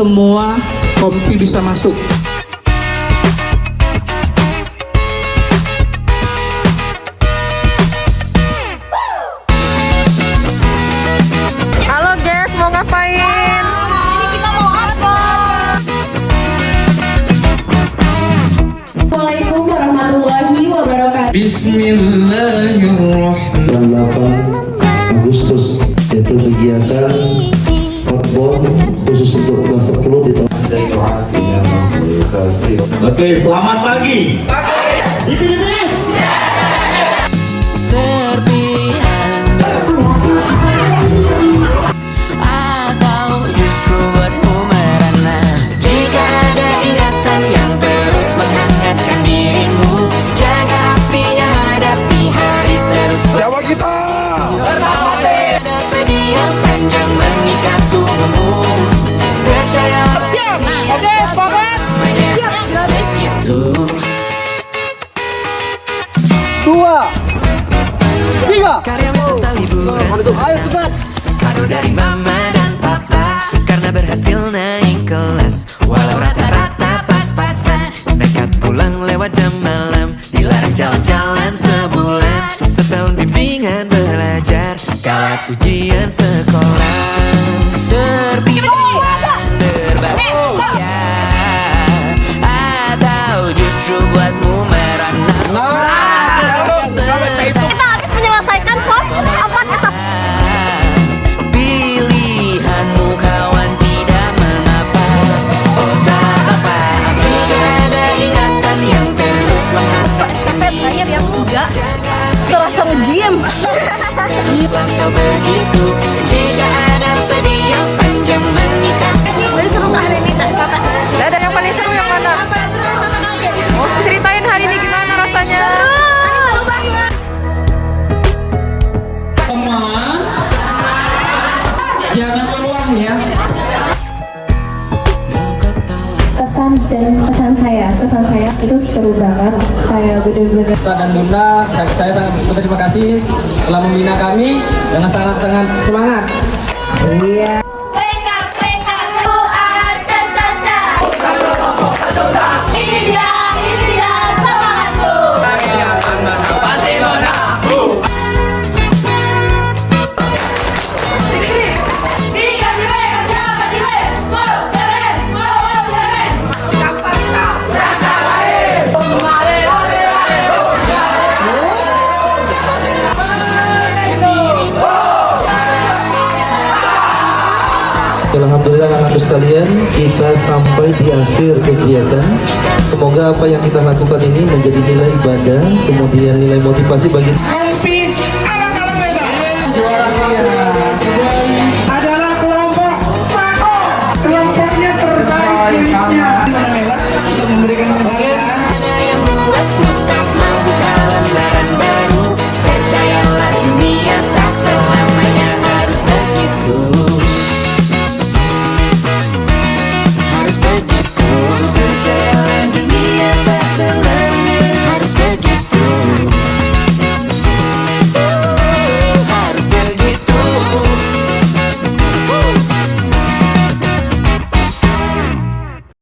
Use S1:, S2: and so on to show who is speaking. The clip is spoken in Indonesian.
S1: semua kompi bisa masuk.
S2: Halo guys, mau ngapain?
S3: Ini kita mau apa? Assalamualaikum warahmatullahi wabarakatuh.
S1: Bismillahirrahmanirrahim.
S4: 8 Agustus yaitu kegiatan outbound khusus untuk kelas 10 di tahun.
S5: Oke, selamat pagi.
S6: Serpihan atau justru buatmu merana. Jika ada ingatan yang terus menghangatkan dirimu, jaga apinya, hadapi hari terus. Siapa kita? Ada pedia panjang mengikat tubuhmu. Percaya
S2: Oke, semangat.
S6: itu.
S4: 2, 3.
S6: Karya wisata liburan.
S4: Ayo cepat.
S6: Kado dari mama dan papa karena berhasil naik kelas. Walau rata-rata pas-pasan, nekat pulang lewat jam malam. Dilarang jalan-jalan sebulan. Setahun bimbingan belajar, kawat ujian sekolah. Serpihan berbahaya atau justru buatmu merana.
S3: Kita habis menyelesaikan pos 4 etap.
S6: Pilihanmu kawan tidak mengapa. Oh tak apa-apa. Jika ada ingatan yang terus menghangat
S3: Terakhir yang enggak terasa nge-gym.
S6: kau begitu. Jika ada pedih yang panjang mengikat.
S3: Gue seru nggak hari ini? Tak capek.
S2: Dan yang paling seru yang mana? Oh, ceritain hari ini gimana rasanya?
S3: Seru banget.
S1: Teman, jangan lelah ya.
S7: Kesan saya itu seru banget. Saya bener-bener
S8: Dan Bunda, saya sangat berterima kasih telah membina kami dengan sangat-sangat semangat.
S3: Ini dia semangatku. Ini kasih B. Wow, keren. Wow, keren. Kapan kita berangkat lari?
S4: Alhamdulillah anak-anak sekalian, kita sampai di akhir kegiatan. Semoga apa yang kita lakukan ini menjadi nilai ibadah, kemudian nilai motivasi bagi